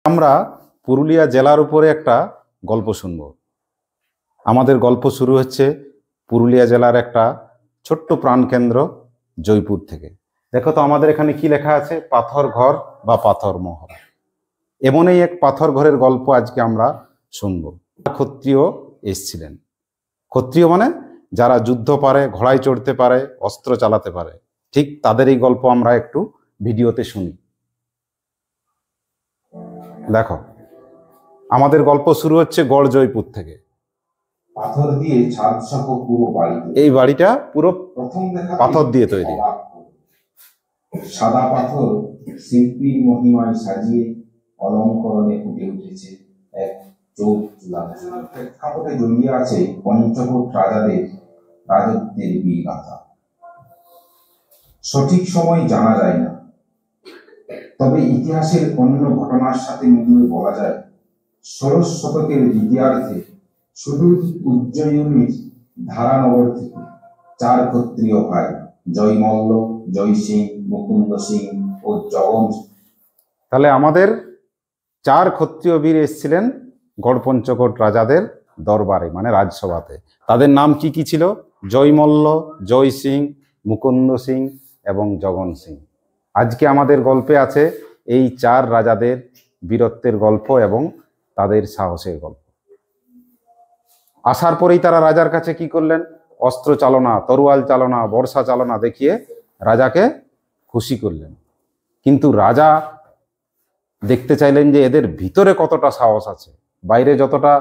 আমরা পুরুলিয়া জেলার উপরে একটা গল্প শুনব। আমাদের গল্প শুরু হচ্ছে পুরুলিয়া জেলার একটা ছোট্ট প্রাণকেন্দ্র জয়পুর থেকে। দেখো তো আমাদের এখানে কি লেখা আছে, পাথর ঘর বা পাথর মহল। এমনই এক পাথর ঘরের গল্প আজকে আমরা শুনব। ক্ষত্রিয় এসছিলেন। ক্ষত্রিয় মানে যারা যুদ্ধ পারে, ঘোড়ায় চড়তে পারে, অস্ত্র চালাতে পারে, ঠিক তাদের এই গল্প আমরা একটু ভিডিওতে শুনি। দেখো, আমাদের গল্প শুরু হচ্ছে গড় জয়পুর থেকে। পাথর দিয়ে ছাদ সহ পুরো বাড়ি, এই বাড়িটা পুরো প্রথম দেখা পাথর দিয়ে তৈরি। সাদা পাথর শিল্পীর মহিমায় সাজিয়ে অলঙ্করণে ফুটে উঠেছে এক চোখ চূড়ান্ত প্রেক্ষাপটে জড়িয়ে আছে পঞ্চকোট রাজাদের রাজত্বের বীরগাথা। সঠিক সময় জানা যায় না, তবে ইতিহাসের অন্য ঘটনার সাথে মিলিয়ে বলা যায় ১৬শ শতকের দ্বিতীয়ার্ধে সুদূর উজ্জয়িনীর ধারানগর থেকে ৪ ক্ষত্রিয় ভাই জয়মল্ল, জয় সিং, মুকুন্দ সিং ও জগন। তাহলে আমাদের ৪ ক্ষত্রিয় বীর এসেছিলেন গড় পঞ্চকোট রাজাদের দরবারে, মানে রাজসভাতে। তাদের নাম কি কি ছিল? জয়মল্ল, জয় সিং, মুকুন্দ সিং এবং জগন সিং। আজকে আমাদের গল্পে আছে এই ৪ রাজাদের বীরত্বের গল্প এবং তাদের সাহসের গল্প। আসার পরেই তারা রাজার কাছে কি করলেন? অস্ত্র চালনা, তরোয়াল চালনা, বর্ষা চালনা দেখিয়ে রাজাকে খুশি করলেন। কিন্তু রাজা দেখতে চাইলেন যে এদের ভিতরে কতটা সাহস আছে। বাইরে যতটা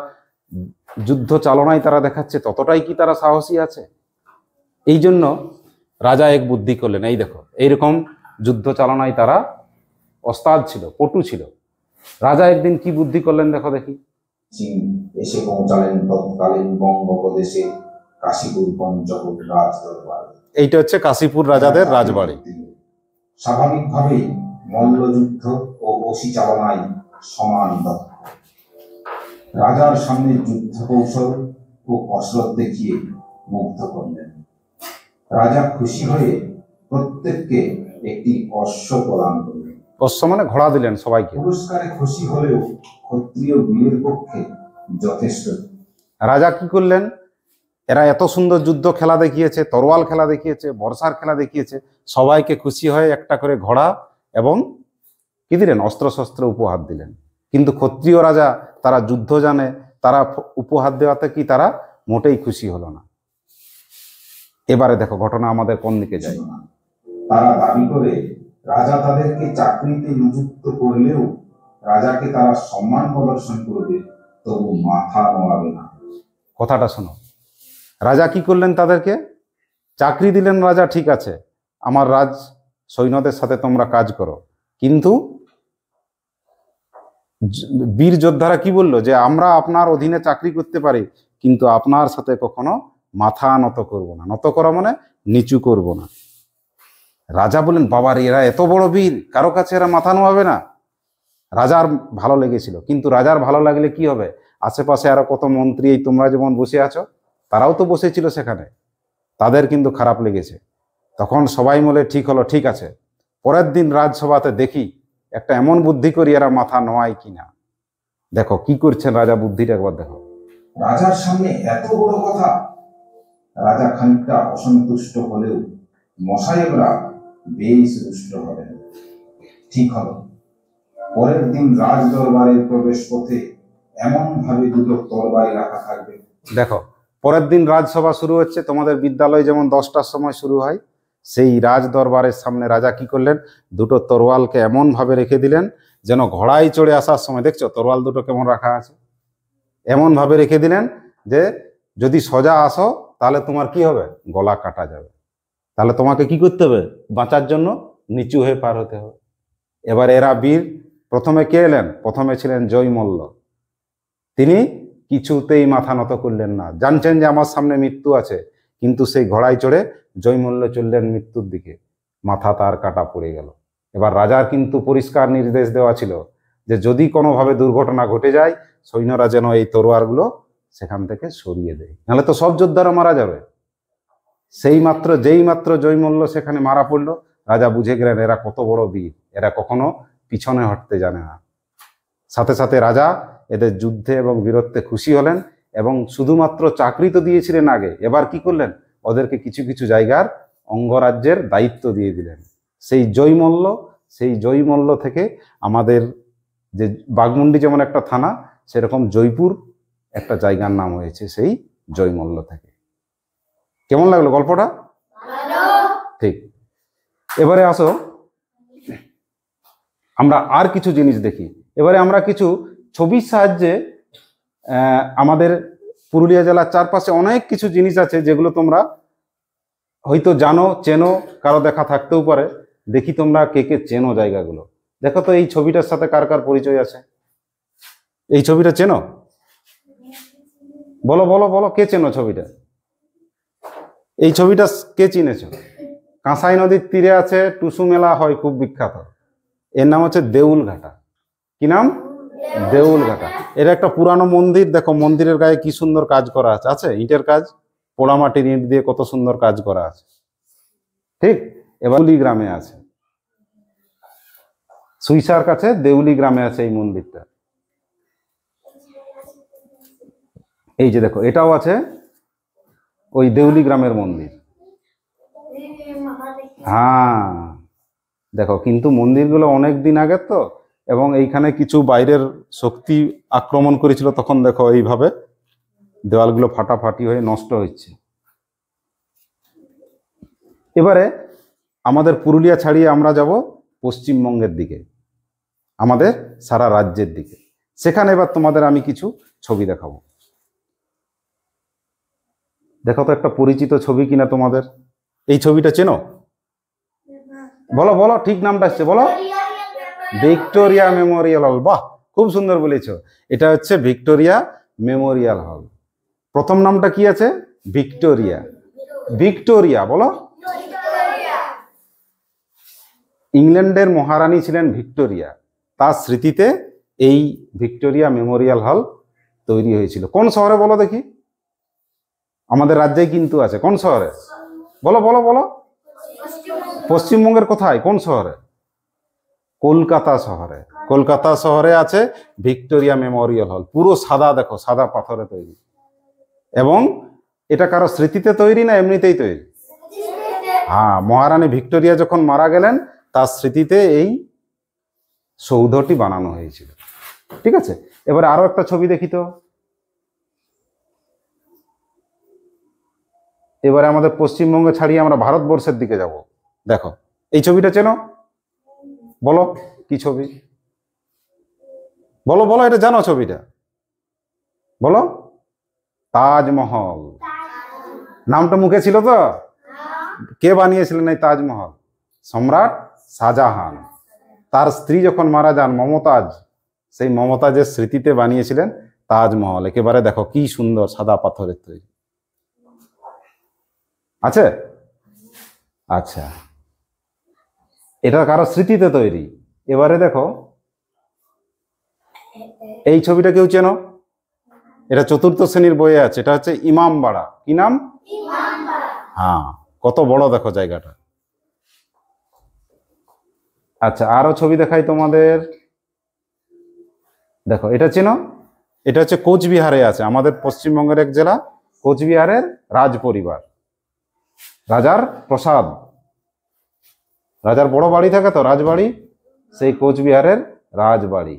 যুদ্ধ চালনায় তারা দেখাচ্ছে, ততটাই কি তারা সাহসী আছে? এই জন্য রাজা এক বুদ্ধি করলেন। এই দেখো, এইরকম যুদ্ধ চালনায় তারা ওস্তাদ ছিল, পটু ছিল। রাজা একদিন কি বুদ্ধি করলেন দেখো দেখি। এসে পৌঁছালেন তৎকালীন বঙ্গপ্রদেশে কাশীপুর পঞ্চকোট রাজদরবার। এইটা হচ্ছে কাশীপুর রাজাদের রাজবাড়ি। স্বাভাবিকভাবেই মল্লযুদ্ধ ও বশী চালনায় সমান দক্ষ। রাজার সামনে যুদ্ধ কৌশল ও কসরত দেখিয়ে মুগ্ধ করলেন। রাজা খুশি হয়ে প্রত্যেককে একটি অশ্ব প্রদান করলেন। অশ্ব মানে ঘোড়া দিলেন সবাইকে। পুরস্কারে খুশি হলেও ক্ষত্রিয় বীরের পক্ষে যথেষ্ট। রাজা কি করলেন? এরা এত সুন্দর যুদ্ধ খেলা দেখিয়েছে, তরোয়াল খেলা দেখিয়েছে, বর্ষার খেলা দেখিয়েছে, সবাইকে খুশি হয়ে একটা করে ঘোড়া এবং কি দিলেন? অস্ত্রশস্ত্র উপহার দিলেন। কিন্তু ক্ষত্রিয় রাজা, তারা যুদ্ধ জানে, তারা উপহার দেওয়াতে কি তারা মোটেই খুশি হলো না। এবারে দেখো ঘটনা আমাদের কোন দিকে যায়। তারা দাবি করে রাজা তাদেরকে চাকরিতে নিযুক্ত করলেও রাজাকে তারা সম্মান প্রদর্শন করবে, তবু মাথা নোয়াবে না। কথাটা শোনো, রাজা কি করলেন? তাদেরকে চাকরি দিলেন। রাজা ঠিক আছে, আমার রাজ সৈন্যদের সাথে তোমরা কাজ করো, কিন্তু বীর যোদ্ধারা কি বললো? যে আমরা আপনার অধীনে চাকরি করতে পারি, কিন্তু আপনার সাথে কখনো মাথা নত করব না। নত করা মানে নিচু করব না। রাজা বলেন, বাবার এরা এত বড় বীর, কারো কাছে এরা মাথা নোয়াবে না। রাজার ভালো লেগেছিল, কিন্তু রাজার ভালো লাগলে কি হবে? আশেপাশে আরো কত মন্ত্রী, এই তোমরা যেমন বসে আছো, তারাও তো বসেছিল সেখানে, তাদের কিন্তু খারাপ লেগেছে। তখন সবাই বলে ঠিক হলো, ঠিক আছে, পরের দিন রাজসভাতে দেখি একটা এমন বুদ্ধি করি এরা মাথা নোয়ায় কিনা। দেখো কি করছেন রাজা, বুদ্ধিটা একবার দেখো। রাজার সামনে এত বড় কথা। রাজা খানিকটা অসন্তুষ্ট হলেও মশাইবরা বেশ রুষ্ট হলেন। ঠিক হলো, পরের দিন রাজ দরবারের প্রবেশ পথে এমন ভাবে দুটো তরবারি রাখা থাকবে। দেখো, পরের দিন রাজসভা শুরু হচ্ছে। তোমাদের বিদ্যালয় যেমন 10টার সময় শুরু হয়, সেই রাজ দরবারের সামনে রাজা কি করলেন? দুটো তরোয়ালকে এমন ভাবে রেখে দিলেন যেন ঘোড়ায় চড়ে আসার সময়, দেখছো তরোয়াল দুটো কেমন রাখা আছে, এমন ভাবে রেখে দিলেন যে যদি সোজা আসো তাহলে তোমার কি হবে? গলা কাটা যাবে। তাহলে তোমাকে কি করতে হবে? বাঁচার জন্য নিচু হয়ে পার হতে হবে। এবার এরা বীর, প্রথমে কে এলেন? প্রথমে ছিলেন জয়মল্ল। তিনি কিছুতেই মাথা নত করলেন না। জানছেন যে আমার সামনে মৃত্যু আছে, কিন্তু সেই ঘোড়ায় চড়ে জয়মল্ল চললেন মৃত্যুর দিকে। মাথা তার কাটা পড়ে গেল। এবার রাজার কিন্তু পরিষ্কার নির্দেশ দেওয়া ছিল যে যদি কোনোভাবে দুর্ঘটনা ঘটে যায়, সৈন্যরা যেন এই তরোয়ারগুলো সেখান থেকে সরিয়ে দেয়, নাহলে তো সব যোদ্ধারা মারা যাবে। যেই মাত্র জয়মল্ল সেখানে মারা পড়লো, রাজা বুঝে গেলেন এরা কত বড় বীর, এরা কখনো পিছনে হটতে জানে না। সাথে সাথে রাজা এদের যুদ্ধে এবং বীরত্বে খুশি হলেন এবং শুধুমাত্র চাকরি তো দিয়েছিলেন আগে, এবার কি করলেন, ওদেরকে কিছু কিছু জায়গার অঙ্গরাজ্যের দায়িত্ব দিয়ে দিলেন। সেই জয়মল্ল থেকে আমাদের যে বাঘমুন্ডি যেমন একটা থানা, সেরকম জয়পুর একটা জায়গার নাম হয়েছে সেই জয়মল্ল থেকে। কেমন লাগলো গল্পটা? ঠিক। এবারে আসো আমরা আর কিছু জিনিস দেখি। এবারে আমরা কিছু ছবির সাহায্যে আমাদের পুরুলিয়া জেলার চারপাশে অনেক কিছু জিনিস আছে যেগুলো তোমরা হয়তো জানো, চেনো, কারো দেখা থাকতেও পারে। দেখি তোমরা কে কে চেনো জায়গাগুলো। দেখো তো এই ছবিটার সাথে কার কার পরিচয় আছে? এই ছবিটা চেনো? বলো বলো বলো, কে চেনো ছবিটা? এই ছবিটা কে চিনেছ? কাঁসাই নদীর তীরে আছে, টুসু মেলা হয় খুব বিখ্যাত। এর নাম হচ্ছে দেউলঘাটা। কি নাম? দেউলঘাটা। এটা একটা পুরানো মন্দির। দেখো মন্দিরের গায়ে কি সুন্দর কাজ করা আছে, আছে ইটের কাজ, পোড়ামাটির ইট দিয়ে কত সুন্দর কাজ করা আছে। ঠিক। এবার দেউলি গ্রামে আছে, সুইসার কাছে দেউলি গ্রামে আছে এই মন্দিরটা। এই যে দেখো এটাও আছে ওই দেউলি গ্রামের মন্দির। হ্যাঁ দেখো, কিন্তু মন্দিরগুলো অনেক দিন আগের তো, এবং এইখানে কিছু বাইরের শক্তি আক্রমণ করেছিল, তখন দেখো এইভাবে দেওয়ালগুলো ফাটাফাটি হয়ে নষ্ট হচ্ছে। এবারে আমাদের পুরুলিয়া ছাড়িয়ে আমরা যাব পশ্চিমবঙ্গের দিকে, আমাদের সারা রাজ্যের দিকে। সেখানে এবার তোমাদের আমি কিছু ছবি দেখাবো। দেখো তো একটা পরিচিত ছবি কিনা তোমাদের। এই ছবিটা চেনো? বলো বলো, ঠিক নামটা আসছে বলো। ভিক্টোরিয়া মেমোরিয়াল হল। বাহ, খুব সুন্দর বলেছ। এটা হচ্ছে ভিক্টোরিয়া মেমোরিয়াল হল। প্রথম নামটা কি আছে? ভিক্টোরিয়া। ভিক্টোরিয়া বলো। ইংল্যান্ডের মহারানী ছিলেন ভিক্টোরিয়া, তার স্মৃতিতে এই ভিক্টোরিয়া মেমোরিয়াল হল তৈরি হয়েছিল। কোন শহরে বলো দেখি? আমাদের রাজ্যেই কিন্তু আছে। কোন শহরে? বলো বলো বলো। পশ্চিমবঙ্গের কোথায়, কোন শহরে? কলকাতা শহরে। কলকাতা শহরে আছে ভিক্টোরিয়া মেমোরিয়াল হল। পুরো সাদা, দেখো সাদা পাথরে তৈরি। এবং এটা কারো স্মৃতিতে তৈরি না এমনিতেই তৈরি? হ্যাঁ, মহারানী ভিক্টোরিয়া যখন মারা গেলেন তার স্মৃতিতে এই সৌধটি বানানো হয়েছিল। ঠিক আছে, এবারে আরো একটা ছবি দেখি তো। এবারে আমাদের পশ্চিমবঙ্গ ছাড়িয়ে আমরা ভারতবর্ষের দিকে যাব। দেখো এই ছবিটা চেনো? বলো কি ছবি? বলো বলো, এটা জানো ছবিটা? বলো। তাজমহল। নামটা মুখে ছিল তো? কে বানিয়েছিলেন এই তাজমহল? সম্রাট শাহজাহান। তার স্ত্রী যখন মারা যান মমতাজ, সেই মমতাজের স্মৃতিতে বানিয়েছিলেন তাজমহল। একেবারে দেখো কি সুন্দর সাদা পাথরের তৈরি আছে। আচ্ছা, এটা কারো স্মৃতিতে তৈরি। এবারে দেখো এই ছবিটা কেউ চেনো? এটা চতুর্থ শ্রেণীর বইয়ে আছে। এটা হচ্ছে ইমামবাড়া। কি নাম? হ্যাঁ, কত বড় দেখো জায়গাটা। আচ্ছা, আরো ছবি দেখাই তোমাদের। দেখো এটা চেনো? এটা হচ্ছে কোচবিহারে আছে, আমাদের পশ্চিমবঙ্গের এক জেলা, কোচবিহারের রাজ পরিবার, রাজার প্রসাদ, রাজার বড় বাড়ি থাকে তো রাজবাড়ি, সেই কোচবিহারের রাজবাড়ি।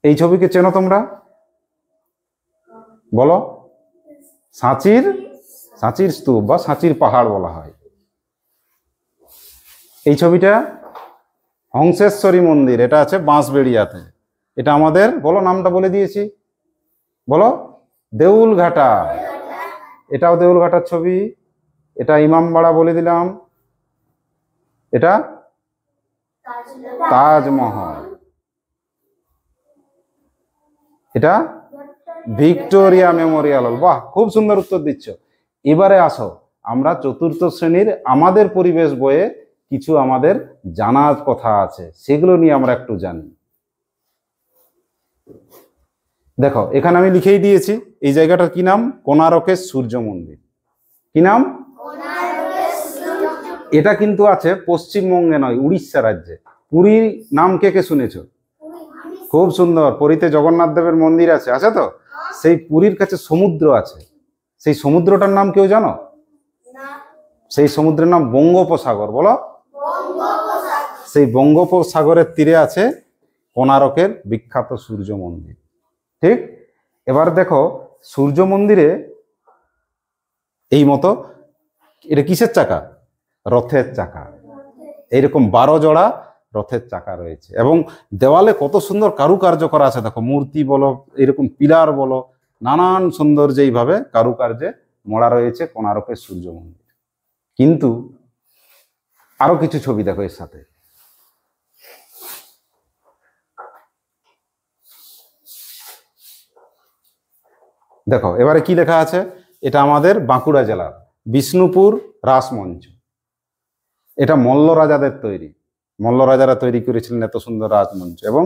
এই ছবিকে চেনো তোমরা? বলো। সাঁচির স্তূপ বা সাঁচির পাহাড় বলা হয়। এই ছবিটা হংসেশ্বরী মন্দির। এটা আছে বাঁশবেড়িয়াতে। এটা আমাদের, বলো নামটা বলে দিয়েছি, বলো। দেউলঘাটা। এটাও দেউলঘাটার ছবি। এটা ইমামবাড়া বলে দিলাম। এটা তাজমহল। এটা ভিক্টোরিয়া মেমোরিয়াল হল। বাহ, খুব সুন্দর উত্তর দিচ্ছ। এবারে আসো আমরা চতুর্থ শ্রেণীর আমাদের পরিবেশ বইয়ে কিছু আমাদের জানার কথা আছে, সেগুলো নিয়ে আমরা একটু জানি। দেখো এখানে আমি লিখেই দিয়েছি, এই জায়গাটার কি নাম? কোণারকের সূর্য মন্দির। কি নাম? এটা কিন্তু আছে পশ্চিমবঙ্গে নয়, উড়িষ্যা রাজ্যে। পুরীর নাম কে কে শুনেছো? খুব সুন্দর। পুরীতে জগন্নাথ দেবের মন্দির আছে, আছে তো? সেই পুরীর কাছে সমুদ্র আছে, সেই সমুদ্রটার নাম কেউ জানো? সেই সমুদ্রের নাম বঙ্গোপসাগর। বলো। সেই বঙ্গোপসাগরের তীরে আছে কোণারকের বিখ্যাত সূর্য মন্দির। ঠিক। এবার দেখো সূর্য মন্দিরে এই মতো, এটা কিসের চাকা? রথের চাকা। এইরকম 12 জোড়া রথের চাকা রয়েছে এবং দেওয়ালে কত সুন্দর কারুকার্য করা আছে দেখো। মূর্তি বলো, এরকম পিলার বলো, নানান সৌন্দর্য এইভাবে কারুকার্যে মোড়া রয়েছে কোণারকের সূর্য মন্দির। কিন্তু আরো কিছু ছবি দেখো এর সাথে। দেখো এবারে কি লেখা আছে। এটা আমাদের বাঁকুড়া জেলার বিষ্ণুপুর রাসমঞ্চ। এটা মল্ল রাজাদের তৈরি। মল্ল রাজারা তৈরি করেছিলেন এত সুন্দর রাজমঞ্চ। এবং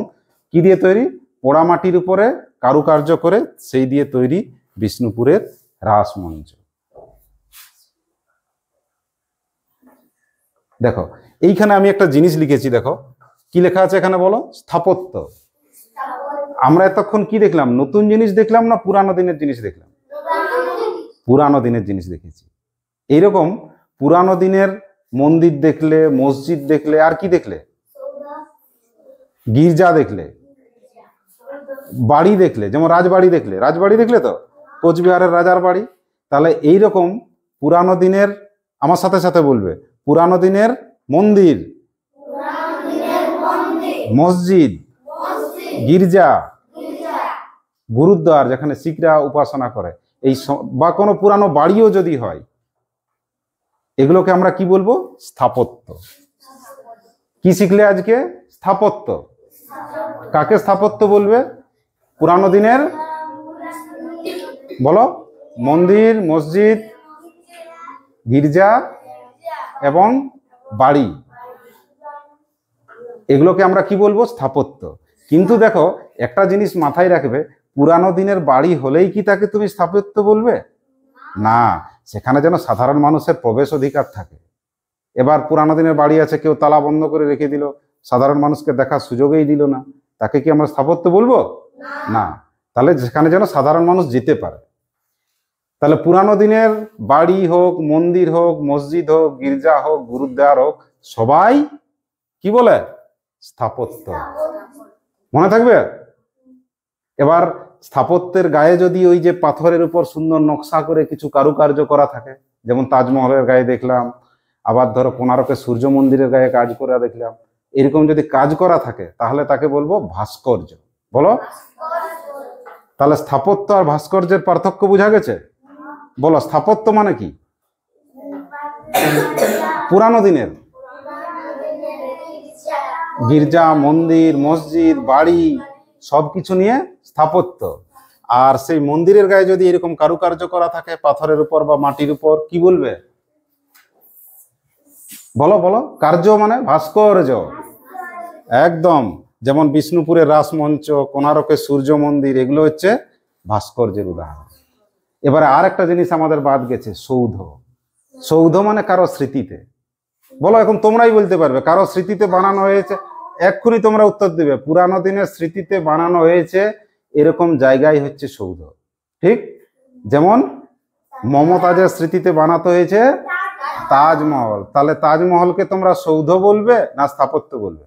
কি দিয়ে তৈরি? পোড়ামাটির উপরে কারুকার্য করে সেই দিয়ে তৈরি বিষ্ণুপুরের রাসমঞ্চ। দেখো এইখানে আমি একটা জিনিস লিখেছি, দেখো কি লেখা আছে এখানে বলো? স্থাপত্য। আমরা এতক্ষণ কি দেখলাম? নতুন জিনিস দেখলাম না পুরানো দিনের জিনিস দেখলাম? পুরানো দিনের জিনিস দেখেছি। এইরকম পুরানো দিনের মন্দির দেখলে, মসজিদ দেখলে, আর কি দেখলে? গির্জা দেখলে, বাড়ি দেখলে, যেমন রাজবাড়ি দেখলে। রাজবাড়ি দেখলে তো, কোচবিহারের রাজার বাড়ি। তাহলে এইরকম পুরানো দিনের, আমার সাথে সাথে বলবে, পুরানো দিনের মন্দির, মসজিদ, গির্জা, গুরুদ্বার যেখানে শিখরা উপাসনা করে, এই বা কোনো পুরানো বাড়িও যদি হয়, এগুলোকে আমরা কি বলবো? স্থাপত্য। কি শিখলে আজকে? স্থাপত্য। কাকে স্থাপত্য বলবে? পুরানো দিনের, বলো, মন্দির, মসজিদ, গির্জা এবং বাড়ি, এগুলোকে আমরা কি বলবো? স্থাপত্য। কিন্তু দেখো একটা জিনিস মাথায় রাখবে, পুরানো দিনের বাড়ি হলেই কি তাকে তুমি স্থাপত্য বলবে? না, সেখানে যেন সাধারণ মানুষের প্রবেশ অধিকার থাকে। এবার পুরানো দিনের বাড়ি আছে, কেউ তালা বন্ধ করে রেখে দিল, সাধারণ মানুষকে দেখার সুযোগই দিল না, তাকে কি আমরা স্থাপত্য বলবো? না। তাহলে যেখানে যেন সাধারণ মানুষ যেতে পারে। তাহলে পুরানো দিনের বাড়ি হোক, মন্দির হোক, মসজিদ হোক, গির্জা হোক, গুরুদ্বার হোক, সবাই কি বলে? স্থাপত্য। মনে থাকবে? এবার স্থাপত্যের গায়ে যদি ওই যে পাথরের উপর সুন্দর নকশা করে কিছু কারুকার্য করা থাকে, যেমন তাজমহলের গায়ে দেখলাম, আবার ধরো কোণারকের সূর্য মন্দিরের গায়ে কাজ করা দেখলাম, এরকম যদি কাজ করা থাকে তাহলে তাকে বলবো ভাস্কর্য। বলো। তাহলে স্থাপত্য আর ভাস্কর্যের পার্থক্য বোঝা গেছে? বলো, স্থাপত্য মানে কি? পুরানো দিনের গির্জা, মন্দির, মসজিদ, বাড়ি সবকিছু নিয়ে স্থাপত্য। আর সেই মন্দিরের গায়ে যদি এরকম কারুকার্য করা থাকে পাথরের উপর বা মাটির উপর, কি বলবে? বলো বলো। কার্য মানে ভাস্কর্য। একদম। যেমন বিষ্ণুপুরের রাসমঞ্চ, কোণারকের সূর্য মন্দির, এগুলো হচ্ছে ভাস্কর্যের উদাহরণ। এবারে আর একটা জিনিস আমাদের বাদ গেছে, সৌধ। সৌধ মানে কারো স্মৃতিতে। বলো, এখন তোমরাই বলতে পারবে কারো স্মৃতিতে বানানো হয়েছে, এক্ষুনি তোমরা উত্তর দিবে পুরানো দিনের স্মৃতিতে বানানো হয়েছে এরকম জায়গায় হচ্ছে সৌধ। ঠিক। যেমন মমতাজের স্মৃতিতে বানাতে হয়েছে তাজমহল। তাহলে তাজমহলকে তোমরা সৌধ বলবে না স্থাপত্য বলবে?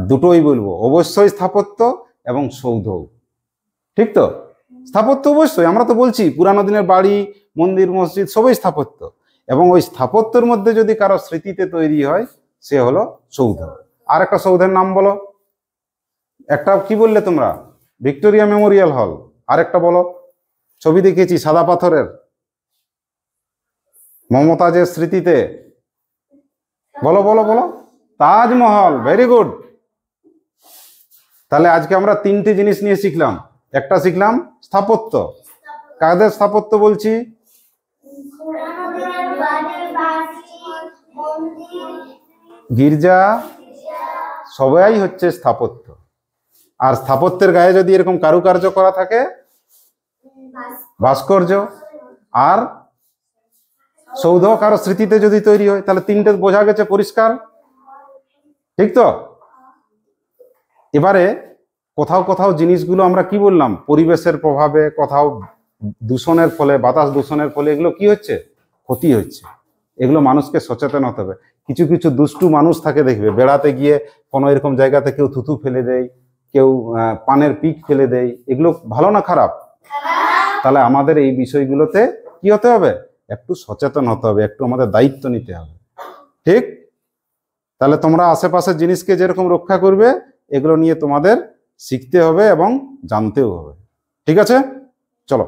দুটোই বলবো, অবশ্যই স্থাপত্য এবং সৌধ। ঠিক তো? স্থাপত্য অবশ্যই, আমরা তো বলছি পুরানো দিনের বাড়ি, মন্দির, মসজিদ সবই স্থাপত্য। এবং ওই স্থাপত্যের মধ্যে যদি কারো স্মৃতিতে তৈরি হয় সে হলো সৌধ। আর একটা সৌধের নাম বলো। একটা কি বললে তোমরা? ভিক্টোরিয়া মেমোরিয়াল হল। আর একটা বলো। ছবি দেখেছি সাদা পাথরের, মমতাজের স্মৃতিতে। বলো বলো বলো। তাজমহল। Very good. তাহলে আজকে আমরা 3টে জিনিস নিয়ে শিখলাম। একটা শিখলাম স্থাপত্য। কাদের স্থাপত্য বলছি? গির্জা সবাই হচ্ছে স্থাপত্য। আর স্থাপত্যের গায়ে যদি এরকম কারুকার্য করা থাকে ভাস্কর্য। আর সৌধ কারো স্মৃতিতে যদি তৈরি হয়, তাহলে 3টে বোঝা গেছে পরিষ্কার। ঠিক তো? এবারে কোথাও কোথাও জিনিসগুলো আমরা কি বললাম, পরিবেশের প্রভাবে, কোথাও দূষণের ফলে, বাতাস দূষণের ফলে এগুলো কি হচ্ছে, ক্ষতি হচ্ছে। এগুলো মানুষকে সচেতন হতে হবে। কিছু কিছু দুষ্টু মানুষ থাকে, দেখবে বেড়াতে গিয়ে কোনো এরকম জায়গাতে কেউ থুতু ফেলে দেয়, কেউ পানের পিক ফেলে দেয়, এগুলো ভালো না খারাপ? তাহলে আমাদের এই বিষয়গুলোতে কি হতে হবে, একটু সচেতন হতে হবে, একটু আমাদের দায়িত্ব নিতে হবে। ঠিক? তাহলে তোমরা আশেপাশের জিনিসকে যেরকম রক্ষা করবে, এগুলো নিয়ে তোমাদের শিখতে হবে এবং জানতেও হবে। ঠিক আছে, চলো।